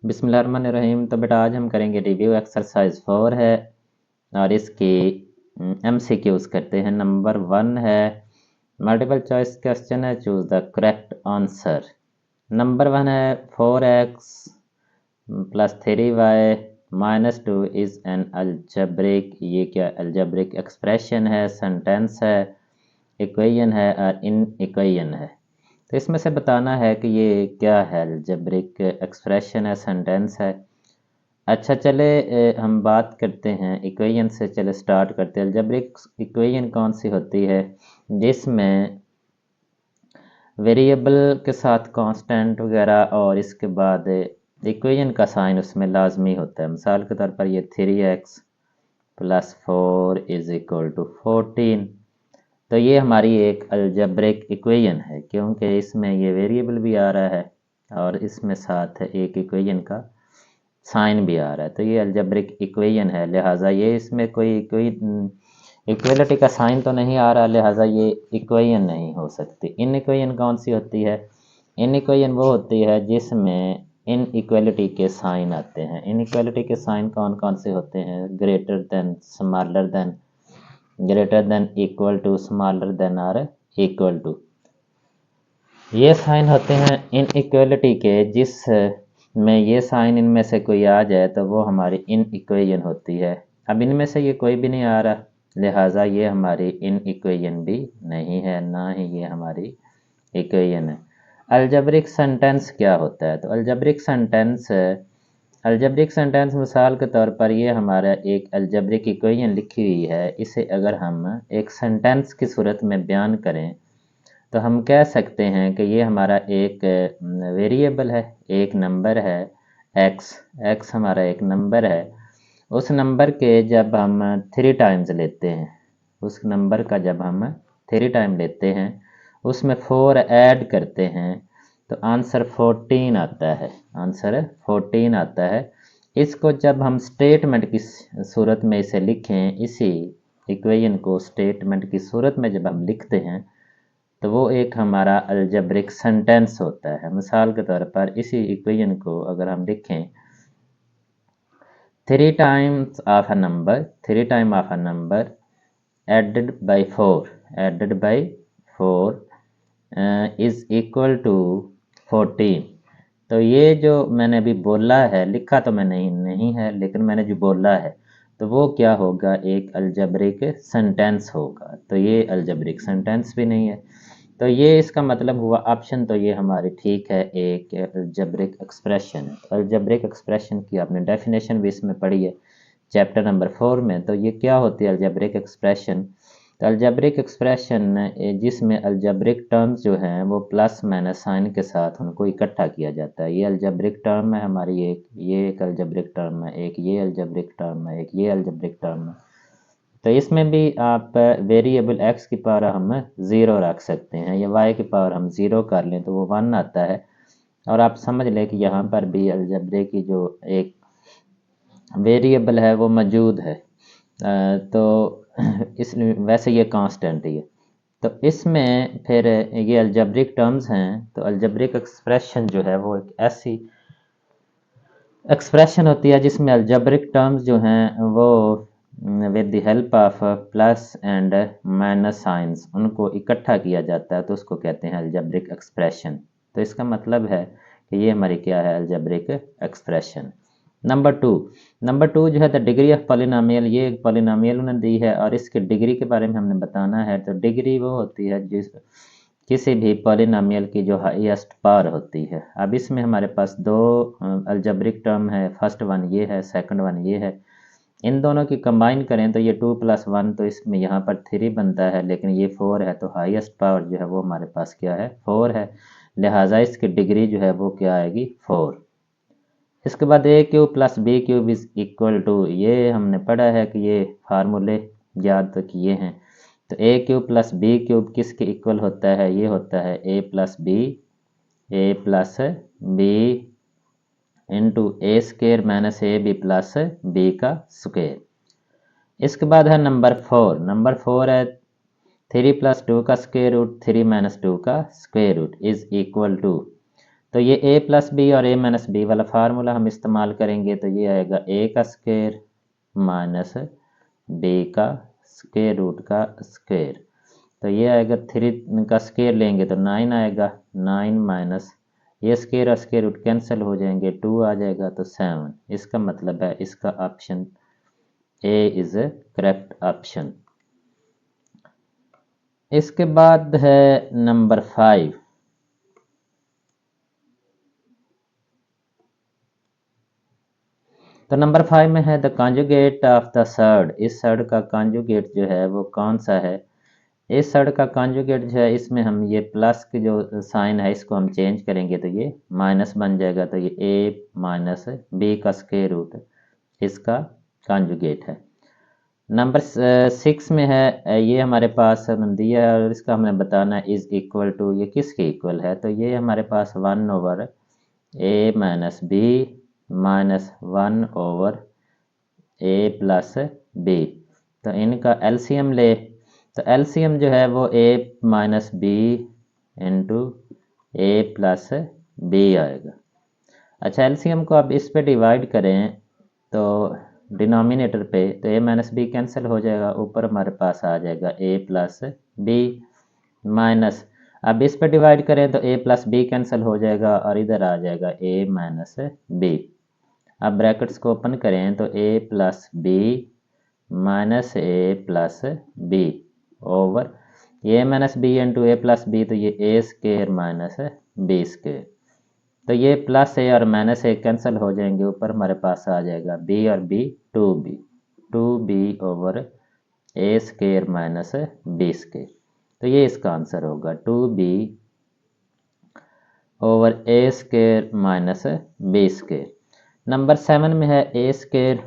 बिस्मिल्लाहिर्रहमानिर्रहीम। तो बेटा आज हम करेंगे रिव्यू एक्सरसाइज 4 है और इसकी MCQs करते हैं। नंबर 1 है मल्टीपल चॉइस क्वेश्चन है, choose the correct answer. Number 1 है 4x plus 3y minus 2 is an algebraic. ये क्या अलजेब्रिक एक्सप्रेशन है, सेंटेंस है, इक्वेशन है और इन इक्वेशन है। तो इसमें से बताना है कि ये क्या है, अलजेब्रिक एक्सप्रेशन है, सेंटेंस है। अच्छा चले हम बात करते हैं इक्वेशन से। चले स्टार्ट करते हैं। अलजेब्रिक इक्वेशन कौन सी होती है जिसमें वेरिएबल के साथ कांस्टेंट वगैरह और इसके बाद इक्वेशन का साइन उसमें लाजमी होता है। मिसाल के तौर पर ये 3x plus 4 is equal to 14। तो ये हमारी एक अलजेब्रिक इक्वेशन है क्योंकि इसमें ये वेरिएबल भी आ रहा है और इसमें साथ एक इक्वेशन का साइन भी आ रहा है। तो ये अलजेब्रिक इक्वेशन है, लिहाजा ये इसमें कोई इक्वलिटी का साइन तो नहीं आ रहा, लिहाजा ये इक्वेशन नहीं हो सकती। इन इक्वेशन कौन सी होती है? इन इक्वेशन वो होती है जिसमें इन इक्वलिटी के साइन आते हैं। इन इक्वलिटी के साइन कौन कौन से होते हैं? Greater than, smaller than, greater than, equal to, smaller than और इक्वल टू। ये साइन होते हैं इन इक्वलिटी के, जिस में ये साइन इनमें से कोई आ जाए तो वो हमारी इन इक्वेशन होती है। अब इनमें से ये कोई भी नहीं आ रहा, लिहाजा ये हमारी इन इक्वेशन भी नहीं है, ना ही ये हमारी इक्वेशन है। अलजेब्रिक सेंटेंस क्या होता है? तो अलजेब्रिक सेंटेंस मिसाल के तौर पर ये हमारा एक अलजेब्रिक इक्वेशन लिखी हुई है, इसे अगर हम एक सेंटेंस की सूरत में बयान करें तो हम कह सकते हैं कि ये हमारा एक वेरिएबल है, एक नंबर है x हमारा एक नंबर है। उस नंबर के जब हम 3 टाइम्स लेते हैं, उस नंबर का जब हम 3 टाइम लेते हैं, उसमें 4 ऐड करते हैं तो आंसर 14 आता है। आंसर 14 आता है। इसको जब हम स्टेटमेंट की सूरत में इसे लिखें, इसी इक्वेशन को स्टेटमेंट की सूरत में जब हम लिखते हैं तो वो एक हमारा अलजेब्रिक सेंटेंस होता है। मिसाल के तौर पर इसी इक्वेशन को अगर हम लिखें, 3 times of a number, 3 time of a number added by 4 is equal to 14। तो ये जो मैंने अभी बोला है, लिखा तो मैं नहीं है, लेकिन मैंने जो बोला है तो वो क्या होगा? एक अलजेब्रिक सेंटेंस होगा। तो ये अलजेब्रिक सेंटेंस भी नहीं है। तो ये इसका मतलब हुआ ऑप्शन, तो ये हमारी ठीक है, एक अलजेब्रिक एक्सप्रेशन है। अलजेब्रिक एक्सप्रेशन की आपने डेफिनेशन भी इसमें पढ़ी है चैप्टर नंबर 4 में। तो ये क्या होती है अलजेब्रिक एक्सप्रेशन? तो अलजेब्रिक एक्सप्रेशन जिसमें अलजेब्रिक टर्म्स जो हैं वो प्लस माइनस साइन के साथ उनको इकट्ठा किया जाता है। ये अलजेब्रिक टर्म है हमारी, ये एक अलजेब्रिक टर्म है, एक ये अलजेब्रिक टर्म है, एक ये अलजेब्रिक टर्म है। तो इसमें भी आप वेरिएबल x की पावर हम 0 रख सकते हैं, या y की पावर हम 0 कर लें तो वो 1 आता है। और आप समझ लें कि यहाँ पर भी अलजेब्रे की जो एक वेरिएबल है वो मौजूद है। तो इस वैसे ये कांस्टेंट ही है। तो इसमें फिर ये अलजेब्रिक टर्म्स हैं। तो अलजेब्रिक एक्सप्रेशन जो है वो एक ऐसी एक्सप्रेशन होती है जिसमें अलजेब्रिक टर्म्स जो हैं वो with the help of plus and minus science उनको इकट्ठा किया जाता है, तो उसको कहते हैं अलजेब्रिक एक्सप्रेशन। तो इसका मतलब है कि ये हमारी क्या है? Algebraic expression. नंबर टू जो है द डिग्री ऑफ पॉलिनोमियल। ये एक पॉलिनोमियल उन्होंने दी है और इसके डिग्री के बारे में हमने बताना है। तो डिग्री वो होती है जिस किसी भी पॉलिनोमियल की जो हाईएस्ट पावर होती है। अब इसमें हमारे पास दो अलजेब्रिक टर्म है, फर्स्ट वन ये है, सेकंड वन ये है। इन दोनों की कंबाइन करें तो ये 2 + 1, तो इसमें यहाँ पर 3 बनता है, लेकिन ये 4 है, तो हाईएस्ट पावर जो है वो हमारे पास क्या है? 4 है। लिहाजा इसकी डिग्री जो है वो क्या आएगी? 4। इसके बाद a³ + b³ is equal to, ये हमने पढ़ा है कि ये फार्मूले याद तो किए हैं। तो a³ + b³ किसके इक्वल होता है? ये होता है a + b into a² - ab + b का स्क्वायर। इसके बाद है नंबर 4 है 3 + 2 का स्क्वायर रूट, 3 - 2 का square root is equal to. तो ये a प्लस बी और a माइनस बी वाला फार्मूला हम इस्तेमाल करेंगे, तो ये आएगा a का स्क्वायर माइनस b का स्क्वायर रूट का स्क्वायर। तो ये आएगा 3 का स्क्वायर लेंगे तो 9 आएगा, 9 माइनस ये स्क्वायर और स्क्वायर रूट कैंसिल हो जाएंगे, 2 आ जाएगा तो 7। इसका मतलब है इसका option A is A correct option. इसके बाद है नंबर 5। तो नंबर 5 में है the conjugate of the surd. इस सर्ड का कॉन्जुगेट जो है वो कौन सा है? इस सर्ड का कॉन्जुगेट जो है, इसमें हम ये प्लस की जो साइन है इसको हम चेंज करेंगे तो ये माइनस बन जाएगा। तो ये ए माइनस बी का स्क्वायर रूट इसका कॉन्जुगेट है। नंबर 6 में है, ये हमारे पास दिया है और इसका हमने बताना है इज इक्वल टू, ये किसके इक्वल है? तो ये हमारे पास 1 ओवर ए माइनस बी माइनस 1 ओवर ए प्लस बी। तो इनका एलसीएम ले, तो एलसीएम जो है वो ए माइनस बी इंटू ए प्लस बी आएगा। अच्छा, एलसीएम को अब इस पे डिवाइड करें तो डिनोमिनेटर पे, तो ए माइनस बी कैंसिल हो जाएगा, ऊपर हमारे पास आ जाएगा ए प्लस बी माइनस, अब इस पे डिवाइड करें तो ए प्लस बी कैंसिल हो जाएगा और इधर आ जाएगा ए माइनस बी। अब ब्रैकेट्स को ओपन करें तो ए प्लस बी माइनस ए प्लस बी ओवर ए माइनस बी इंटू ए प्लस बी, तो ये A square minus B square. तो ये प्लस ए और माइनस ए कैंसिल हो जाएंगे, ऊपर हमारे पास आ जाएगा बी और B 2b over A square minus B square. तो ये इसका आंसर होगा 2b over A square minus B square. Number 7 में है A square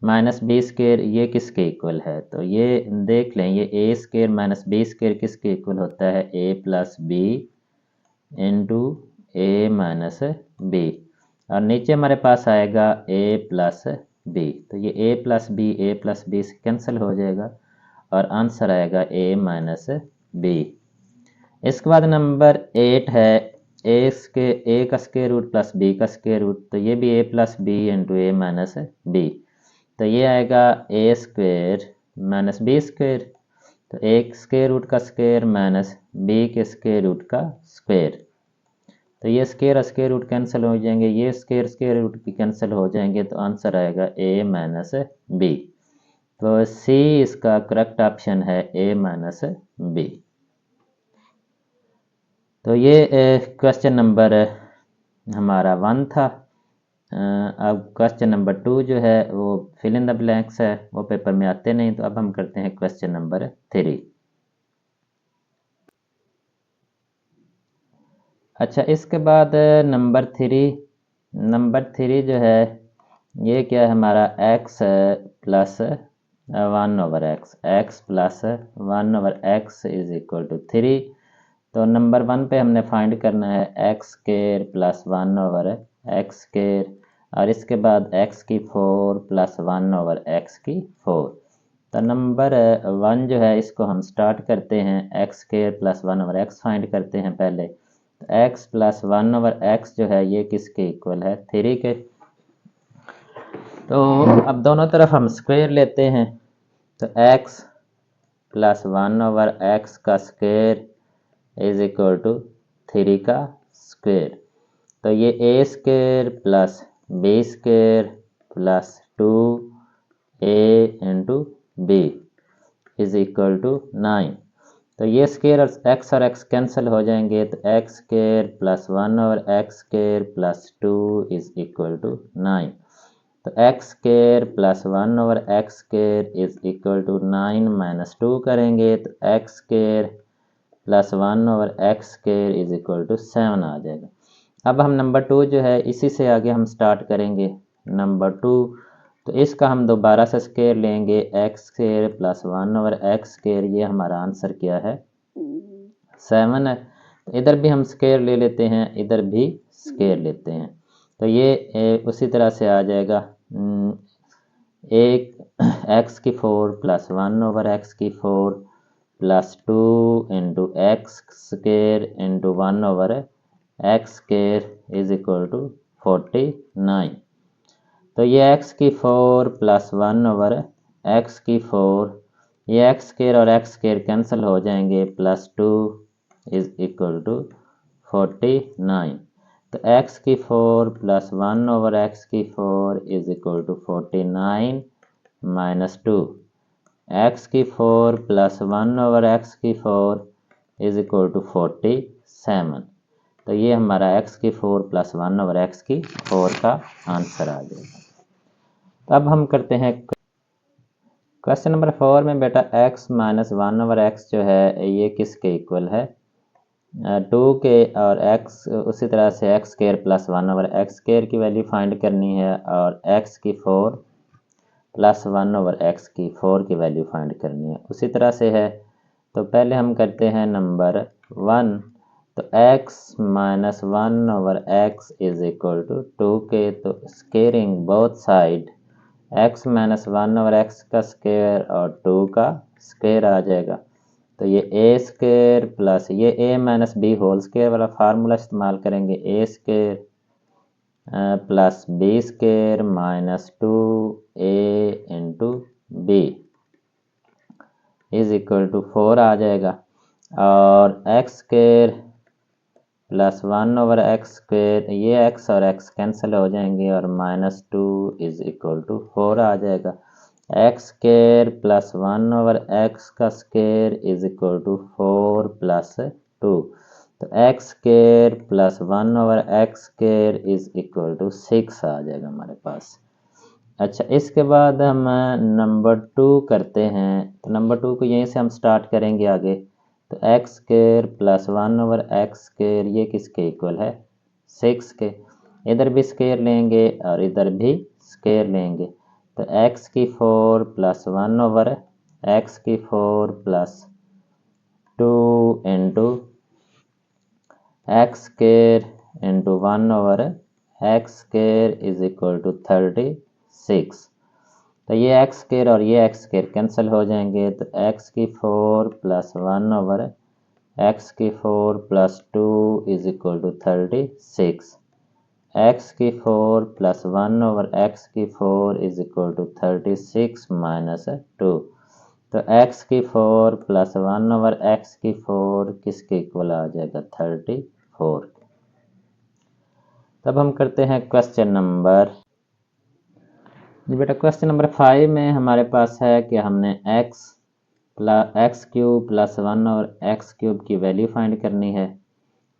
minus B square, ये किसके इक्वल है? तो ये देख लें, ये A square minus B square किसके इक्वल होता है? A plus B into A minus B, और नीचे हमारे पास आएगा ए प्लस बी। तो ये ए प्लस बी से कैंसिल हो जाएगा और आंसर आएगा ए माइनस बी। इसके बाद नंबर 8 है ए का स्क्वायर रूट प्लस बी का स्क्वायर रूट, तो ये भी ए प्लस बी इंटू ए माइनस बी। तो ये आएगा ए स्क्वायर माइनस बी स्क्वायर, तो एक स्क्वायर रूट का स्क्वायर माइनस बी के स्क्वायर रूट का स्क्वायर। तो ये स्क्वायर और स्क्वायर रूट कैंसिल हो जाएंगे, ये स्क्वायर रूट भी कैंसिल हो जाएंगे, तो आंसर आएगा ए माइनस बी। तो सी इसका करेक्ट ऑप्शन है, ए माइनस बी। तो ये क्वेश्चन नंबर हमारा 1 था। अब क्वेश्चन नंबर 2 जो है वो फिल इन द ब्लैंक्स है, वो पेपर में आते नहीं, तो अब हम करते हैं क्वेश्चन नंबर 3। अच्छा, इसके बाद नंबर 3 जो है ये क्या है हमारा x plus 1 over x plus 1 over x is equal to 3। तो नंबर 1 पे हमने फाइंड करना है x square plus 1 over x square, और इसके बाद x की 4 प्लस 1 ओवर एक्स की 4। तो नंबर 1 जो है इसको हम स्टार्ट करते हैं, x square plus 1 over x find करते हैं पहले। तो x प्लस 1 ओवर एक्स जो है ये किसके इक्वल है? 3 के। तो अब दोनों तरफ हम स्क्वायर लेते हैं, तो x प्लस 1 ओवर एक्स का स्क्वायर इज इक्वल टू 3 का स्क्वायर। तो ये A square plus B square plus 2a into B is equal to 9। तो ये स्क्वायर और x कैंसिल हो जाएंगे, तो एक्स स्क्वायर प्लस 1 और x square plus 2 is equal to 9। तो x square plus 1 over x square is equal to 9 minus 2 करेंगे, तो x square plus 1 over x square is equal to 7 आ जाएगा। अब हम नंबर 2 जो है इसी से आगे हम स्टार्ट करेंगे नंबर 2। तो इसका हम दोबारा से स्क्वायर लेंगे, x square plus 1 over x square, ये हमारा आंसर क्या है? 7 है। तो इधर भी हम स्क्वायर ले लेते हैं, इधर भी स्क्वायर लेते हैं, तो ये उसी तरह से आ जाएगा। एक एक्स की 4 प्लस 1 ओवर एक्स की 4 plus 2 into x square into 1 over x square is equal to 49। तो ये एक्स की 4 प्लस 1 ओवर एक्स की 4, ये एक्स स्क्वायर और एक्स स्क्वायर कैंसिल हो जाएंगे, प्लस 2 इज इक्वल टू 49। तो एक्स की 4 प्लस 1 ओवर एक्स की 4 is equal to 49 minus 2। X की 4 प्लस 1 ओवर एक्स की 4 इज इक्वल टू 47। तो ये हमारा एक्स की 4 प्लस 1 ओवर एक्स की 4 का आंसर आ जाएगा। अब हम करते हैं क्वेश्चन नंबर 4 में बेटा x माइनस 1 ओवर एक्स जो है ये किसके इक्वल है? 2 के, और x उसी तरह से x square plus 1 over x square की वैल्यू फाइंड करनी है, और x की 4 प्लस 1 ओवर एक्स की 4 की वैल्यू फाइंड करनी है, उसी तरह से है। तो पहले हम करते हैं नंबर 1। तो x minus 1 over x is equal to 2 के, तो squaring both side x minus 1 over x का स्क्वायर और 2 का स्क्वायर आ जाएगा। तो ये ए स्क्वायर प्लस ये A minus B whole square वाला फार्मूला इस्तेमाल करेंगे, A square plus B square minus 2a into B is equal to 4 आ जाएगा, और x square plus 1 over x square, ये एक्स और एक्स कैंसिल हो जाएंगे, और माइनस 2 इज इक्वल टू 4 आ जाएगा। X square plus 1 over x का square is equal to 4 plus 2। तो x square plus 1 over x square is equal to 6 आ जाएगा हमारे पास। अच्छा, इसके बाद हम नंबर 2 करते हैं। तो नंबर 2 को यहीं से हम स्टार्ट करेंगे आगे। तो x square plus 1 over x square ये किसके इक्वल है? 6 के। इधर भी स्क्वायर लेंगे और इधर भी स्क्वायर लेंगे। तो एक्स की 4 प्लस 1 ओवर एक्स की 4 plus 2 into x square into 1 over x square is equal to 36। तो ये एक्स स्क्वायर और ये एक्स स्क्वायर कैंसिल हो जाएंगे। तो एक्स की 4 प्लस 1 ओवर एक्स की 4 plus 2 is equal to 36। X की 4 प्लस 1 ओवर एक्स की 4 इज इक्वल टू 36 माइनस 2। तो एक्स की 4 प्लस 1 ओवर एक्स की 4 किसके इक्वल आ जाएगा? 34। तब हम करते हैं क्वेश्चन नंबर जी बेटा, क्वेश्चन नंबर 5 में हमारे पास है कि हमने एक्स क्यूब प्लस 1 और एक्स क्यूब की वैल्यू फाइंड करनी है,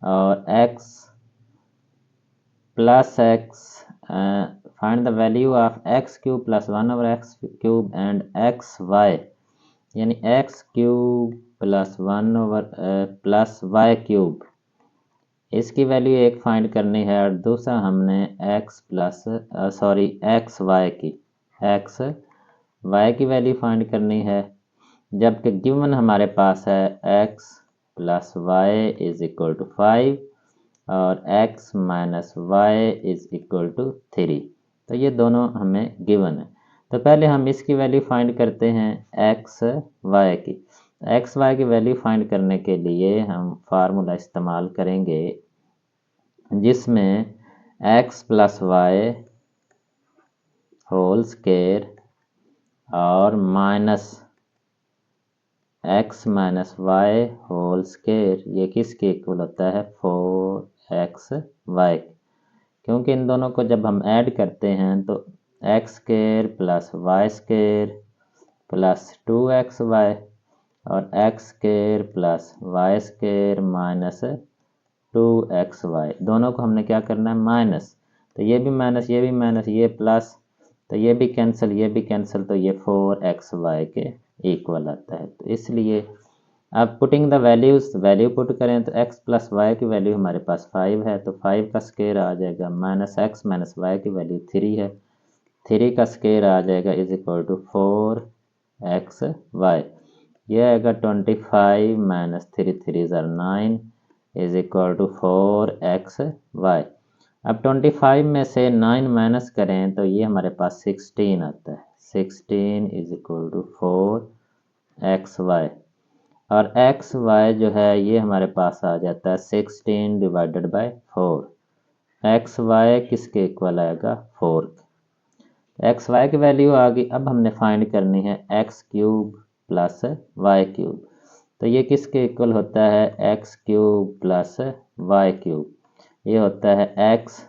और X plus X find the value of X cube plus 1 over X cube and X Y, यानी X cube plus 1 over plus Y cube, इसकी वैल्यू एक find करनी है, और दूसरा हमने एक्स वाई की वैल्यू फाइंड करनी है। जबकि गिवन हमारे पास है x plus Y is equal to 5 और X minus Y is equal to 3। तो ये दोनों हमें गिवन है। तो पहले हम इसकी वैल्यू फाइंड करते हैं एक्स वाई की। एक्स वाई की वैल्यू फाइंड करने के लिए हम फार्मूला इस्तेमाल करेंगे जिसमें X plus Y whole square और minus X minus Y whole square ये किसके इक्वल होता है? 4xy। क्योंकि इन दोनों को जब हम ऐड करते हैं तो x square plus y square plus 2xy और x square plus y square minus 2xy, दोनों को हमने क्या करना है? माइनस। तो ये भी माइनस, ये भी माइनस, ये प्लस, तो ये भी कैंसिल, ये भी कैंसिल, तो ये 4xy के इक्वल आता है। तो इसलिए अब पुटिंग द वैल्यू पुट करें तो x प्लस वाई की वैल्यू हमारे पास 5 है, तो 5 का स्क्वायर आ जाएगा, माइनस एक्स माइनस वाई की वैल्यू 3 है, 3 का स्क्वायर आ जाएगा इज इक्वल टू 4xy। ये आएगा 25 minus 3 3 9 is equal to 4xy। अब 25 में से 9 माइनस करें तो ये हमारे पास 16 आता है, 16 इज इक्वल टू 4xy। और एक्स वाई जो है ये हमारे पास आ जाता है 16 डिवाइडेड बाय 4। एक्स वाई किसके इक्वल आएगा 4। एक्स वाई की वैल्यू आ गई। अब हमने फाइंड करनी है x cube plus Y cube. तो ये किसके इक्वल होता है x cube plus Y cube. ये होता है x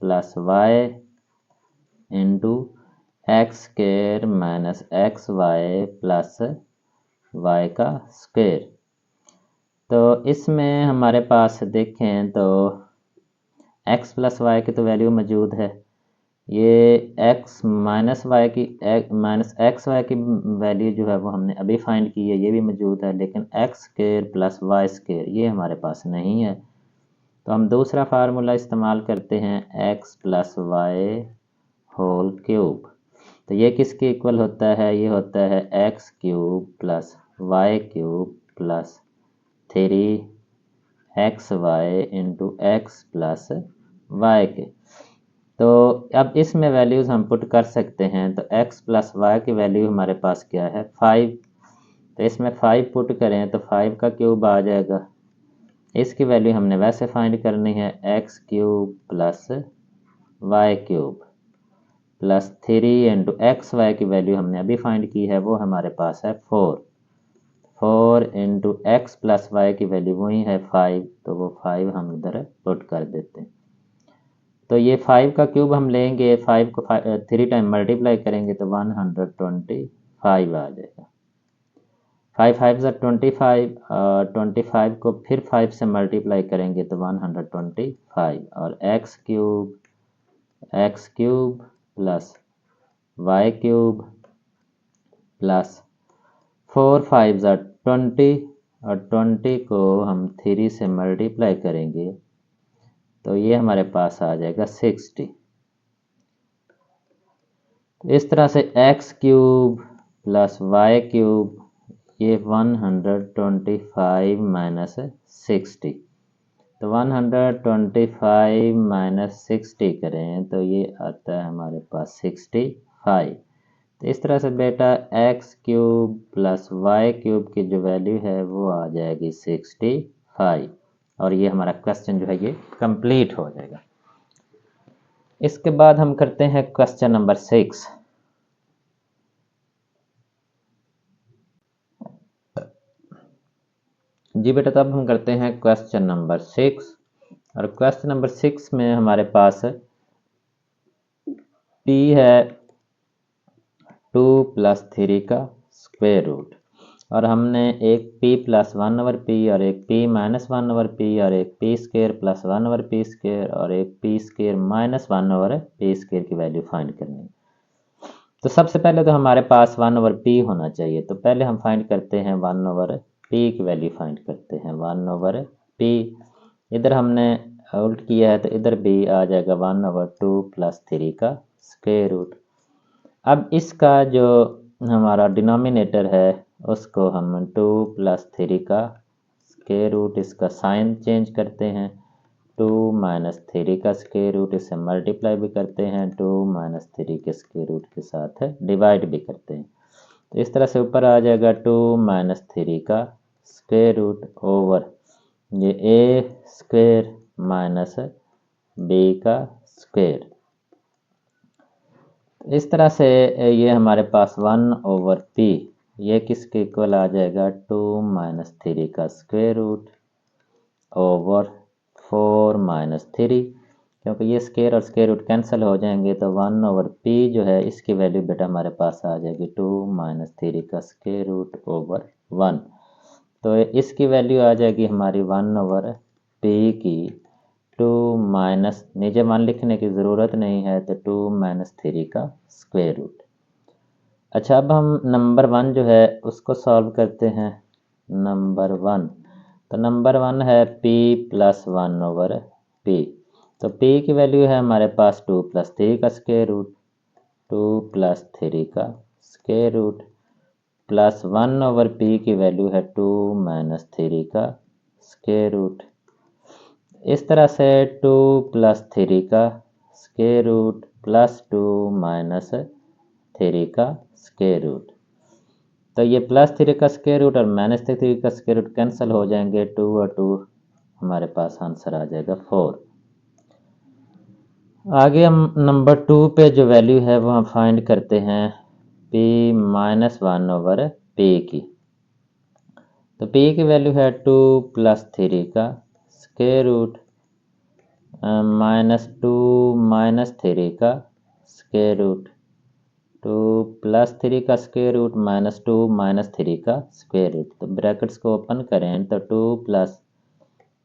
plus y into x square minus x y plus y का स्क्वायर। तो इसमें हमारे पास देखें तो x प्लस वाई की तो वैल्यू मौजूद है। ये x माइनस वाई की माइनस एक्स वाई की वैल्यू जो है वो हमने अभी फाइंड की है, ये भी मौजूद है। लेकिन x square plus y square ये हमारे पास नहीं है। तो हम दूसरा फार्मूला इस्तेमाल करते हैं x plus Y whole cube. तो ये किसके इक्वल होता है, ये होता है x cube plus Y cube plus 3xy into x plus y के। तो अब इसमें वैल्यूज़ हम पुट कर सकते हैं। तो x प्लस वाई की वैल्यू हमारे पास क्या है 5। तो इसमें 5 पुट करें तो 5 का क्यूब आ जाएगा। इसकी वैल्यू हमने वैसे फाइंड करनी है x cube plus Y cube plus 3 into x Y की वैल्यू हमने अभी फाइंड की है, वो हमारे पास है 4 इंटू एक्स प्लस वाई की वैल्यू वही है 5। तो वो 5 हम इधर पुट कर देते हैं। तो ये 5 का क्यूब हम लेंगे, 5 को 3 टाइम मल्टीप्लाई करेंगे तो 125 आ जाएगा। 5 5 ज़ा 25, 25 को फिर 5 से मल्टीप्लाई करेंगे तो 125 और x cube plus Y cube plus 4 5 ज़ा 20 और 20 को हम 3 से मल्टीप्लाई करेंगे तो ये हमारे पास आ जाएगा 60। इस तरह से x cube plus Y cube ये 125 माइनस 60। तो 125 माइनस 60 करें तो ये आता है हमारे पास 65। तो इस तरह से बेटा x cube plus Y cube की जो वैल्यू है वो आ जाएगी 65 और ये हमारा क्वेश्चन जो है ये कंप्लीट हो जाएगा। इसके बाद हम करते हैं क्वेश्चन नंबर 6। जी बेटा, तब हम करते हैं क्वेश्चन नंबर 6 और क्वेश्चन नंबर 6 में हमारे पास p है 2 प्लस 3 का स्क्वायर रूट और हमने एक p प्लस 1/p और एक p माइनस 1/p और एक p square plus 1/p square और एक p square minus 1/p square की वैल्यू फाइंड करनी है। तो सबसे पहले तो हमारे पास 1/p होना चाहिए। तो पहले हम फाइंड करते हैं 1/p की वैल्यू फाइंड करते हैं 1/p। इधर हमने उल्ट किया है तो इधर भी आ जाएगा 1/2 प्लस 3 का स्क्वायर रूट। अब इसका जो हमारा डिनोमिनेटर है उसको हम 2 प्लस 3 का स्क्वायर रूट, इसका साइन चेंज करते हैं 2 माइनस 3 का स्क्वायर रूट, इसे मल्टीप्लाई भी करते हैं 2 माइनस 3 के स्क्वायर रूट के साथ डिवाइड भी करते हैं। तो इस तरह से ऊपर आ जाएगा 2 माइनस 3 का स्क्वायर रूट ओवर ये ए स्क्वायर माइनस बी का स्क्वायर। इस तरह से ये हमारे पास 1/p ये किसके इक्वल आ जाएगा 2 माइनस 3 का स्क्वायर रूट ओवर 4 माइनस 3, क्योंकि ये स्क्वायर और स्क्वायर रूट कैंसिल हो जाएंगे तो 1/p जो है इसकी वैल्यू बेटा हमारे पास आ जाएगी 2 माइनस 3 का स्क्वायर रूट ओवर 1। तो इसकी वैल्यू आ जाएगी हमारी 1/p की 2 माइनस, नीचे 1 लिखने की ज़रूरत नहीं है तो 2 माइनस 3 का स्क्वायर रूट। अच्छा, अब हम नंबर 1 जो है उसको सॉल्व करते हैं। नंबर 1, तो नंबर 1 है p प्लस 1/p। तो p की वैल्यू है हमारे पास 2 प्लस 3 का स्क्वायर रूट, 2 प्लस 3 का स्क्वायर रूट प्लस 1/p की वैल्यू है 2 माइनस 3 का स्क्वायर रूट। इस तरह से 2 प्लस 3 का स्क्वायर रूट प्लस 2 माइनस 3 का स्क्वायर रूट। तो ये +3 का स्क्वायर रूट और -3 का स्क्वायर रूट कैंसिल हो जाएंगे, 2 और 2 हमारे पास आंसर आ जाएगा 4। आगे हम नंबर 2 पे जो वैल्यू है वो हम फाइंड करते हैं p -1/p की। तो p की वैल्यू है 2 + 3 का स्क्वायर रूट -2 - 3 का स्क्वायर रूट, 2 + 3 का स्क्वायर रूट -2 - 3 का स्क्वायर रूट। तो ब्रैकेट्स को ओपन करें तो 2 +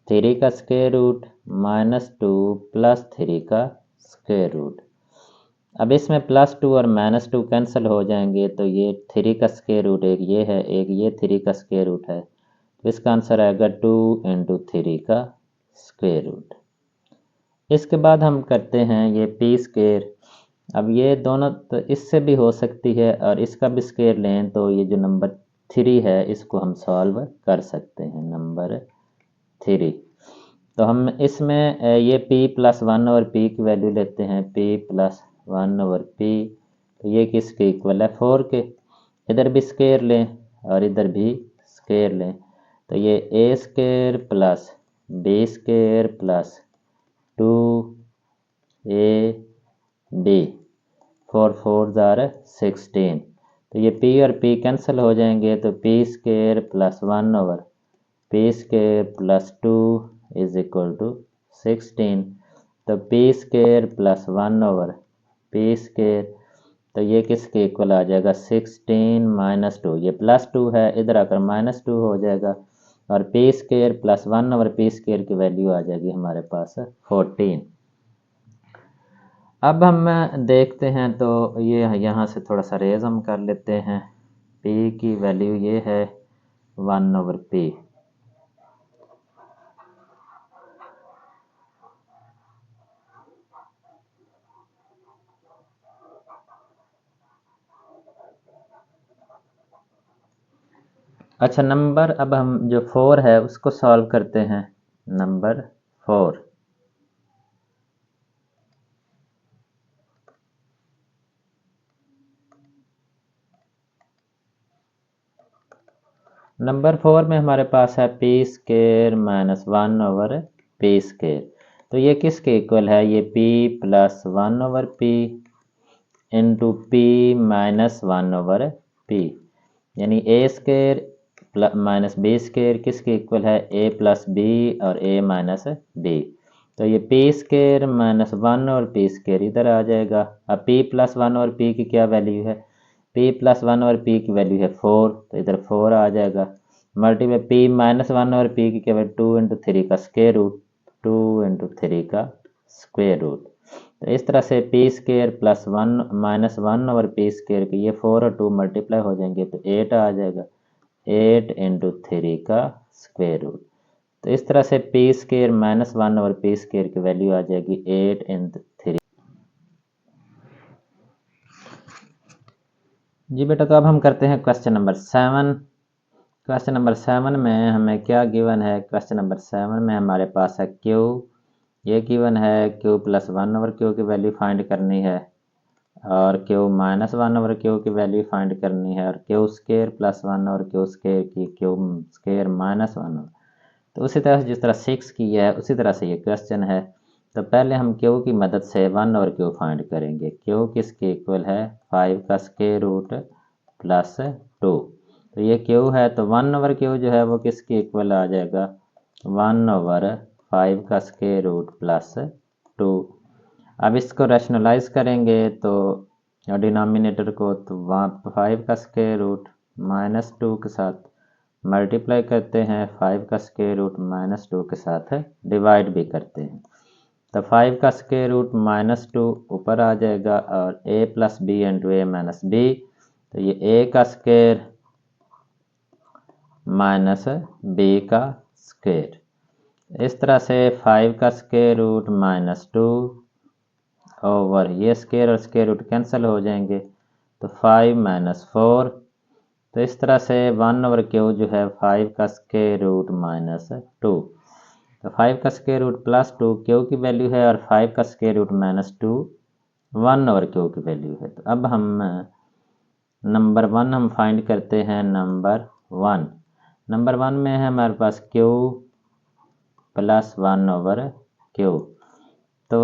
3 का स्क्वायर रूट -2 + 3 का स्क्वायर रूट। अब इसमें +2 और -2 कैंसिल हो जाएंगे, तो ये 3 का स्क्वायर रूट एक ये है, एक ये 3 का स्क्वायर रूट है। तो इसका आंसर आएगा 2 × 3 का स्क्वायर रूट। इसके बाद हम करते हैं ये p स्क्वायर। अब ये दोनों तो इससे भी हो सकती है और इसका भी स्क्वायर लें तो ये जो नंबर 3 है इसको हम सॉल्व कर सकते हैं, नंबर 3। तो हम इसमें ये p + 1/p की वैल्यू लेते हैं, p + 1/p। तो ये किसके इक्वल है, 4 के। इधर भी स्क्वायर लें और इधर भी स्क्वायर लें, तो ये a² + b² + 2ab, 4 4 = 16। तो ये p और p कैंसिल हो जाएंगे, तो p² + 1/p² + 2 = 16। तो p² + 1/p², तो ये किसके इक्वल आ जाएगा, 16 - 2। ये +2 है, इधर आकर -2 हो जाएगा और p² + 1/p² की वैल्यू आ जाएगी हमारे पास 14। अब हम देखते हैं तो ये यहाँ से थोड़ा सा रेज हम कर लेते हैं। p की वैल्यू ये है 1/p। अच्छा, नंबर अब हम जो 4 है उसको सॉल्व करते हैं, नंबर 4। नंबर 4 में हमारे पास है p² - 1/p²। तो ये किसके इक्वल है, ये p + 1/p × p - 1/p, यानी a² - b² किसके इक्वल है, a + b और a - b। तो ये p² - 1/p² इधर आ जाएगा। अब p + 1/p की क्या वैल्यू है, p + 1/p की वैल्यू है 4, तो इधर 4 आ जाएगा। मल्टीप्लाई p - 1/p की क्या वैल्यू, 2 × 3 का स्क्वायर रूट, 2 × 3 का स्क्वायर रूट। तो इस तरह से p² + 1 - 1/p² की ये 4 और 2 मल्टीप्लाई हो जाएंगे तो 8 आ जाएगा, 8 × 3 का स्क्वायर रूट। तो इस तरह से p² - 1/p² की वैल्यू आ जाएगी 8 × 3। जी बेटा, तो अब हम करते हैं क्वेश्चन नंबर 7। क्वेश्चन नंबर 7 में हमें क्या गिवन है, क्वेश्चन नंबर 7 में हमारे पास है q। ये गिवन है q + 1/q की वैल्यू फाइंड करनी है और q - 1/q की वैल्यू फाइंड करनी है और q² + 1/q² की q² - 1। तो उसी तरह से जिस तरह 6 की है उसी तरह से ये क्वेश्चन है। तो पहले हम q की मदद से 1/q फाइंड करेंगे। q किसके इक्वल है, 5 का स्क्वायर रूट + 2। तो ये q है, तो 1/q जो है वो किसके इक्वल आ जाएगा, 1/5 का स्क्वायर रूट + 2। अब इसको रैशनलाइज करेंगे तो डिनोमिनेटर को, तो 5 का स्क्वायर रूट -2 के साथ मल्टीप्लाई करते हैं, 5 का स्क्वायर रूट -2 के साथ डिवाइड भी करते हैं। तो 5 का स्क्वायर रूट -2 ऊपर आ जाएगा और a + b × a - b, तो ये a का स्क्वायर माइनस b का स्क्वायर। इस तरह से 5 का स्क्वायर रूट -2 ओवर ये स्क्वायर और स्क्वायर रूट कैंसिल हो जाएंगे, तो 5 - 4। तो इस तरह से 1/q जो है 5 का स्क्वायर रूट -2। तो 5 का स्क्वायर रूट +2 q की वैल्यू है और 5 का स्क्वायर रूट -2 1/q की वैल्यू है। तो अब हम नंबर 1 हम फाइंड करते हैं। नंबर वन में है हमारे पास क्यू प्लस 1/क्यू। तो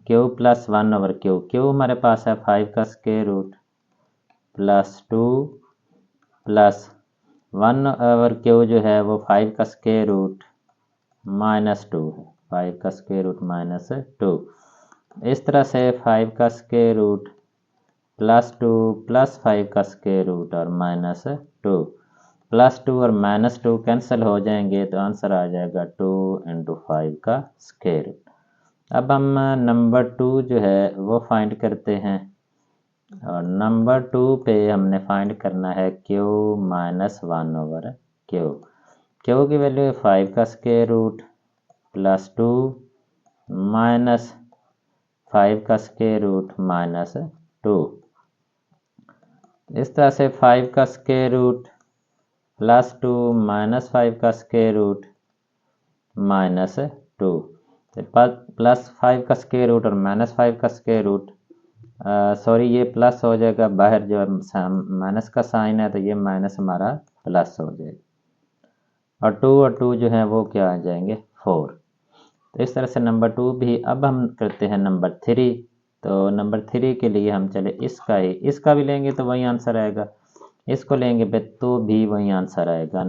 क्यू प्लस 1/क्यू, क्यू हमारे पास है 5 का स्क्वायर रूट प्लस 2 प्लस 1/क्यू जो है वो 5 का स्क्वायर रूट -2 है। 5 का स्क्वायर रूट -2। इस तरह से 5 का स्क्वायर रूट +2 प्लस 5 का स्क्वायर रूट और -2। +2 और -2 कैंसिल हो जाएंगे तो आंसर आ जाएगा 2 × 5 का स्क्वायर रूट। अब हम नंबर 2 जो है वो फाइंड करते हैं, और नंबर 2 पे हमने फाइंड करना है क्यू -1/क्यू। क्यू की वैल्यू है 5 का स्क्वायर रूट +2 माइनस 5 का स्क्वायर रूट -2। इस तरह से 5 का स्क्वायर रूट +2 माइनस 5 का स्क्वायर रूट -2। +5 का स्क्वायर रूट और -5 का स्क्वायर रूट, सॉरी ये प्लस हो जाएगा, बाहर जो माइनस का साइन है तो ये माइनस हमारा प्लस हो जाएगा, और 2 जो है वो क्या आ जाएंगे 4। तो इस तरह से नंबर 2 भी। अब हम करते हैं नंबर 3। तो नंबर 3 के लिए हम चले इसका भी लेंगे तो वही आंसर आएगा, इसको लेंगे तो भी वही आंसर आएगा।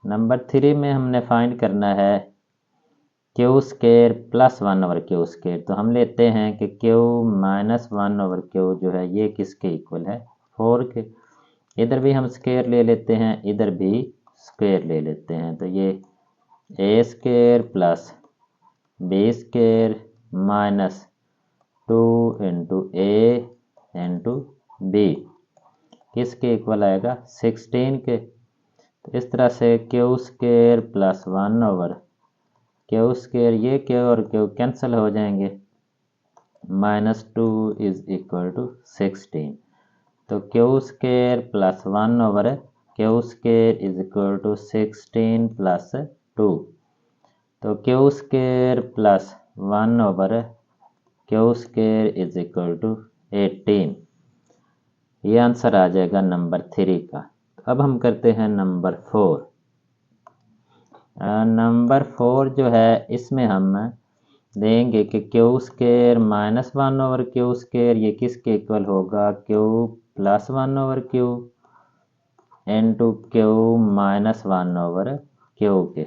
नंबर 3 में हमने फाइंड करना है क्यू स्क्वायर प्लस 1/क्यू स्क्वायर। तो हम लेते हैं कि क्यू -1/क्यू जो है ये किसके इक्वल है 4 के। इधर भी हम स्क्वायर ले लेते हैं, इधर भी स्क्वायर ले लेते हैं। तो ये a square plus b square -2 × a × b किसके इक्वल आएगा 16 के। तो इस तरह से क्यू स्क्वायर प्लस 1/क्यू स्क्वायर, ये क्यू और क्यू कैंसिल हो जाएंगे, -2 = 16। तो क्यू स्क्वायर प्लस 1/क्यू स्क्वायर = 16 + 2। तो क्यू स्क्वायर प्लस 1/क्यू स्क्वायर = 18। ये आंसर आ जाएगा नंबर 3 का। तो अब हम करते हैं नंबर 4। नंबर 4 जो है इसमें हम देंगे कि क्यू स्क्वायर -1/क्यू स्क्वायर ये किसके इक्वल होगा क्यू प्लस 1/क्यू × क्यू -1/क्यू के।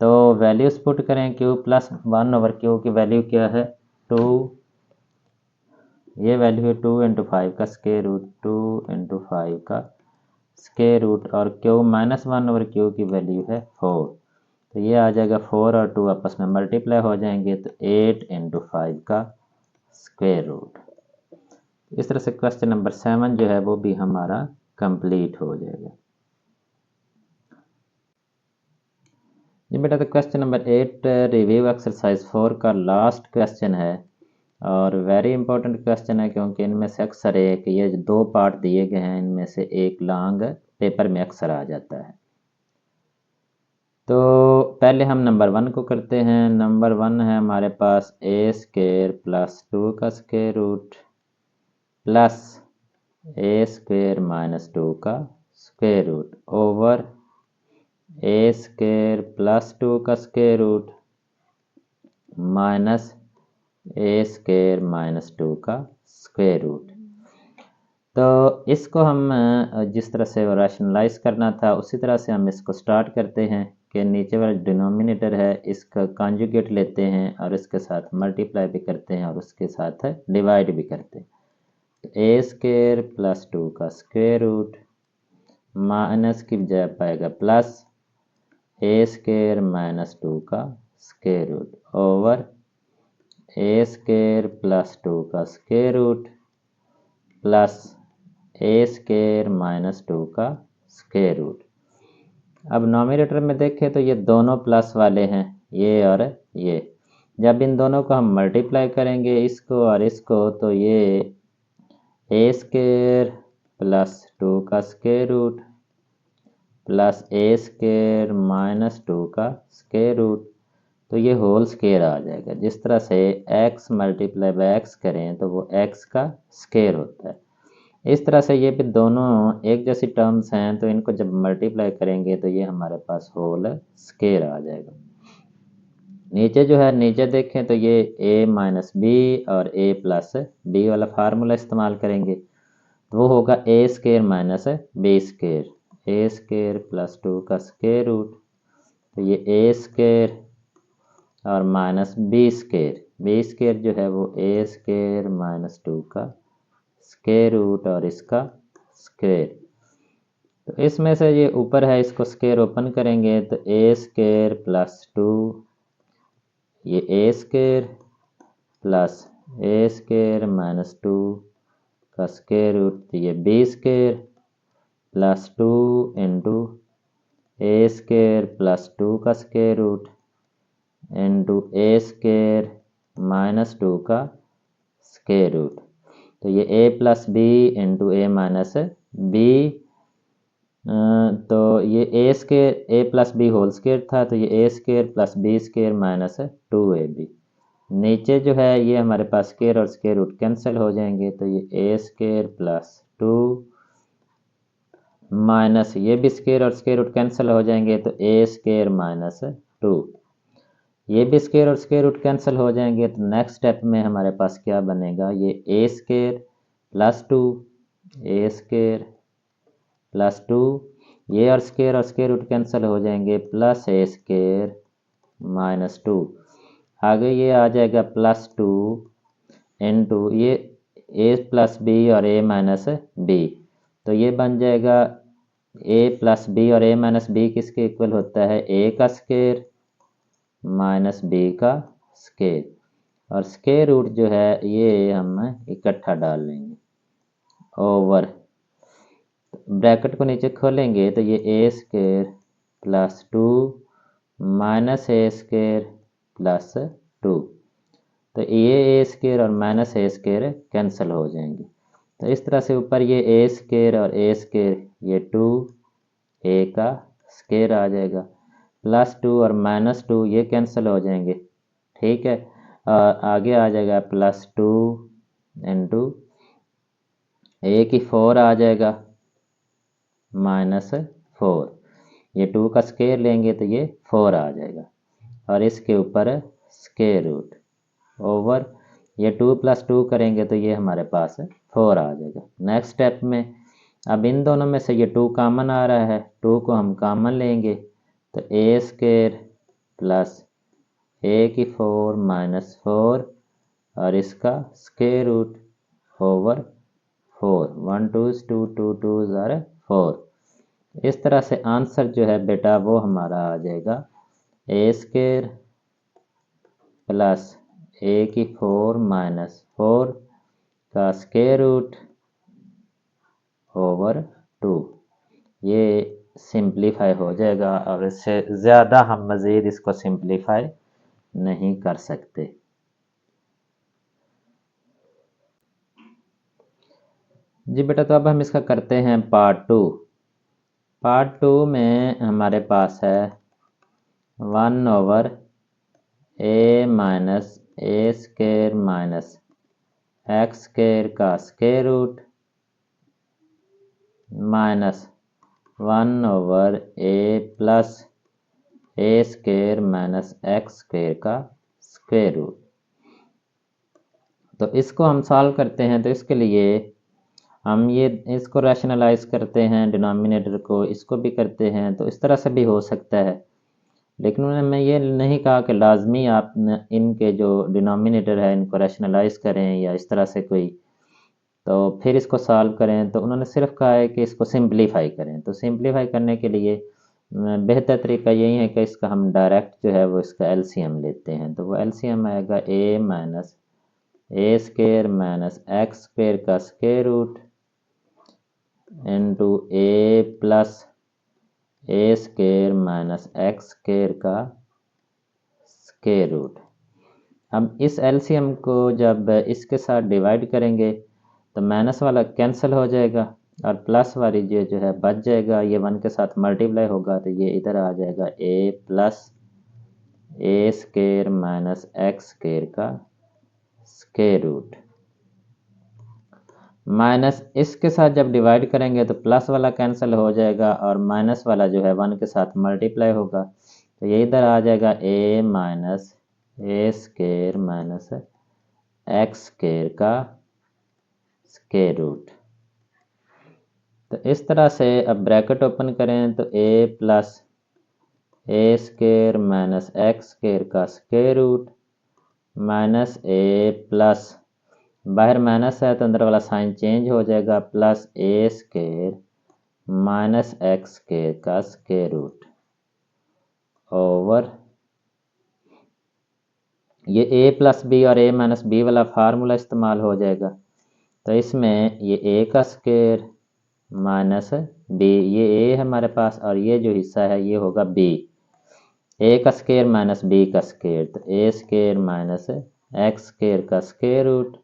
तो वैल्यूज पुट करें, क्यू प्लस 1/क्यू की वैल्यू क्या है 2, ये वैल्यू है 2 × 5 का स्क्वायर रूट 2 × 5 का स्क्वायर रूट, और क्यू -1/क्यू की वैल्यू है 4। तो ये आ जाएगा 4 और 2 आपस में मल्टीप्लाई हो जाएंगे तो 8 × 5 का स्क्वायर रूट। इस तरह से क्वेश्चन नंबर 7 जो है वो भी हमारा कंप्लीट हो जाएगा। जी बेटा, तो क्वेश्चन नंबर 8 रिव्यू एक्सरसाइज 4 का लास्ट क्वेश्चन है, और वेरी इंपॉर्टेंट क्वेश्चन है क्योंकि इनमें से अक्सर एक ये 2 पार्ट दिए गए हैं, इनमें से एक लॉन्ग पेपर में अक्सर आ जाता है। तो पहले हम नंबर 1 को करते हैं। नंबर 1 है हमारे पास a स्क्वायर प्लस 2 का square root plus a square -2 का square root over a square plus 2 का square root minus a square -2 का स्क्वायर रूट। तो इसको हम जिस तरह से रैशनलाइज करना था उसी तरह से हम इसको स्टार्ट करते हैं कि नीचे वाला डिनोमिनेटर है इसका कॉन्जुगेट लेते हैं और इसके साथ मल्टीप्लाई भी करते हैं और उसके साथ डिवाइड भी करते हैं। तो ए स्क्वायर प्लस 2 का स्क्वायर रूट माइनस की बजाय पाएगा प्लस ए स्क्वायर -2 का स्क्वायर रूट ओवर ए स्क्वायर प्लस 2 का स्क्वायर रूट प्लस ए स्क्वायर -2 का स्क्वायर रूट। अब नॉमिनेटर में देखें तो ये दोनों प्लस वाले हैं, ये और ये। जब इन दोनों को हम मल्टीप्लाई करेंगे इसको और इसको, तो ये ए स्क्वायर प्लस 2 का स्क्वायर रूट प्लस ए स्क्वायर -2 का स्क्वायर रूट। तो ये होल स्केयर आ जाएगा। जिस तरह से x मल्टीप्लाई बाय x करें तो वो x का स्केयर होता है। इस तरह से ये भी दोनों एक जैसी टर्म्स हैं, तो इनको जब मल्टीप्लाई करेंगे तो ये हमारे पास होल स्केयर आ जाएगा। नीचे जो है, नीचे देखें तो ये a माइनस बी और a प्लस बी वाला फार्मूला इस्तेमाल करेंगे, तो वो होगा a square minus b square, a square plus 2 का स्केयर रूट। तो ये a स्केयर और माइनस बी स्केयर जो है वो a स्केयर माइनस 2 का स्केयर रूट और इसका स्क्वेयर। तो इसमें से ये ऊपर है, इसको स्केयर ओपन करेंगे तो a स्केयर प्लस 2, ये a square plus a square minus 2 का स्केयर रूट, तो ये b square plus 2 into a square plus 2 का square root into a square minus 2 का स्केयर रूट। तो ये a plus B into A minus b, तो ये a square a plus b whole square था, तो ये a square plus b square minus 2ab। नीचे जो है ये हमारे पास स्केयर और स्केयर रूट कैंसिल हो जाएंगे, तो ये a स्केयर प्लस 2 माइनस ये भी स्केयर और स्केयर रूट कैंसिल हो जाएंगे, तो a स्केयर माइनस 2, ये भी स्केयर और स्केयर रूट कैंसिल हो जाएंगे। तो नेक्स्ट स्टेप में हमारे पास क्या बनेगा, ये a square plus 2, a square plus 2, ये और स्केयर रूट कैंसिल हो जाएंगे, प्लस a स्केयर माइनस 2। आगे ये आ जाएगा प्लस 2 इंटू ये a प्लस बी और a माइनस बी, तो ये बन जाएगा a प्लस बी और a माइनस बी किसके इक्वल होता है, a का स्केयर माइनस b का स्केयर, और स्केयर रूट जो है ये हम इकट्ठा डाल लेंगे ओवर, ब्रैकेट को नीचे खोलेंगे तो ये a square plus 2 minus a square plus 2, तो ये a स्केयर और माइनस a स्केयर कैंसिल हो जाएंगे। तो इस तरह से ऊपर ये a स्केयर और a स्केयर ये 2a का स्केयर आ जाएगा, प्लस 2 और माइनस 2 ये कैंसिल हो जाएंगे, ठीक है। और आगे आ जाएगा प्लस 2 इंटू a की 4 आ जाएगा माइनस 4, ये 2 का स्केयर लेंगे तो ये 4 आ जाएगा, और इसके ऊपर स्केयर रूट ओवर ये 2 प्लस 2 करेंगे तो ये हमारे पास 4 आ जाएगा। नेक्स्ट स्टेप में अब इन दोनों में से ये 2 कॉमन आ रहा है, 2 को हम कॉमन लेंगे तो a स्केयर प्लस a की 4 माइनस 4 और इसका स्केयर रूट ओवर 4, 1 2 2 2 2 4। इस तरह से आंसर जो है बेटा वो हमारा आ जाएगा a स्केयर प्लस a की 4 माइनस 4 का स्केयर रूट ओवर 2। ये सिंप्लीफाई हो जाएगा, और इससे ज़्यादा हम मज़ीद इसको सिंप्लीफाई नहीं कर सकते। जी बेटा, तो अब हम इसका करते हैं पार्ट 2। पार्ट 2 में हमारे पास है 1 over a minus a square minus x square का square root minus 1 over a plus a square minus x square का स्क्वेयर रूट। तो इसको हम सॉल्व करते हैं, तो इसके लिए हम ये इसको रैशनलाइज करते हैं, डिनोमिनेटर को इसको भी करते हैं, तो इस तरह से भी हो सकता है। लेकिन मैं ये नहीं कहा कि लाजमी आप इनके जो डिनोमिनेटर है इनको रैशनलाइज करें या इस तरह से कोई तो फिर इसको सॉल्व करें, तो उन्होंने सिर्फ कहा है कि इसको सिंप्लीफाई करें। तो सिंप्लीफाई करने के लिए बेहतर तरीका यही है कि इसका हम डायरेक्ट जो है वो इसका एलसीएम लेते हैं। तो वो एलसीएम आएगा a minus a square minus x square का square root into a plus a square minus x square का स्क्वेयर रूट। अब इस एलसीएम को जब इसके साथ डिवाइड करेंगे तो माइनस वाला कैंसिल हो जाएगा और प्लस वाली जो है बच जाएगा, ये 1 के साथ मल्टीप्लाई होगा तो ये इधर आ जाएगा a plus A square minus x square का स्क्वायर रूट। माइनस इसके साथ जब डिवाइड करेंगे तो प्लस वाला कैंसिल हो जाएगा और माइनस वाला जो है 1 के साथ मल्टीप्लाई होगा, तो ये इधर आ जाएगा ए माइनस ए स्क्वायर माइनस एक्स स्क्वायर का स्क्वायर रूट। तो इस तरह से अब ब्रैकेट ओपन करें तो ए प्लस ए स्क्वायर माइनस एक्स स्क्वायर का स्क्वायर रूट माइनस ए प्लस, बाहर माइनस है तो अंदर वाला साइन चेंज हो जाएगा, प्लस ए स्क्वायर माइनस एक्स स्क्वायर का स्क्वायर रूट ओवर ये ए प्लस बी और ए माइनस बी वाला फार्मूला इस्तेमाल हो जाएगा। तो इसमें ये ए का स्क्वायर माइनस बी, ये ए है हमारे पास और ये जो हिस्सा है ये होगा बी, ए का स्क्वायर माइनस बी का स्क्वायर, तो ए स्क्वायर माइनस एक्स स्क्वायर का स्क्वायर रूट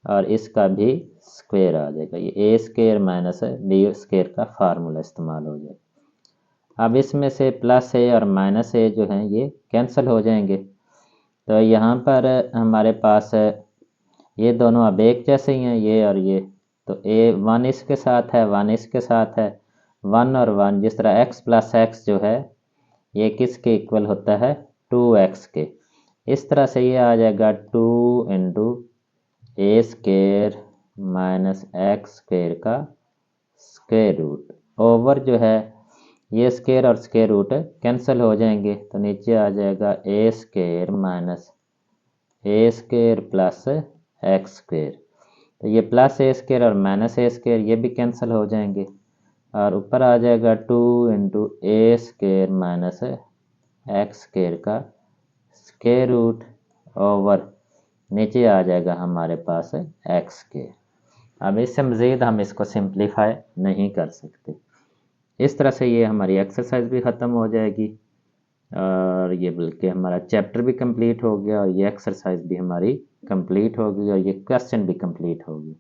और इसका भी स्क्वायर आ जाएगा, ये A square minus B square का फार्मूला इस्तेमाल हो जाएगा। अब इसमें से प्लस ए और माइनस ए जो हैं ये कैंसिल हो जाएंगे, तो यहाँ पर हमारे पास ये दोनों अब एक जैसे ही हैं, ये और ये, तो ए 1 इसके साथ है 1 इसके साथ है, 1 और 1 जिस तरह x प्लस एक्स जो है ये किसके इक्वल होता है 2x के, इस तरह से ये आ जाएगा 2 इंटू ए स्क्वायर माइनस एक्स स्क्वायर का स्क्वायर रूट ओवर जो है ये स्क्वायर और स्क्वायर रूट कैंसिल हो जाएंगे, तो नीचे आ जाएगा ए स्क्वायर माइनस ए स्क्वायर प्लस एक्स स्क्वायर, तो ये प्लस ए स्क्वायर और माइनस ए स्क्वायर ये भी कैंसिल हो जाएंगे और ऊपर आ जाएगा 2 इंटू ए स्क्वायर माइनस एक्स स्क्वायर का स्क्वायर रूट ओवर नीचे आ जाएगा हमारे पास एक्स स्क्वायर। अब इससे मज़ीद हम इसको सिंप्लीफाई नहीं कर सकते। इस तरह से ये हमारी एक्सरसाइज भी ख़त्म हो जाएगी और ये बल्कि हमारा चैप्टर भी कंप्लीट हो गया और ये एक्सरसाइज भी हमारी कंप्लीट हो गई और ये क्वेश्चन भी कंप्लीट हो गई।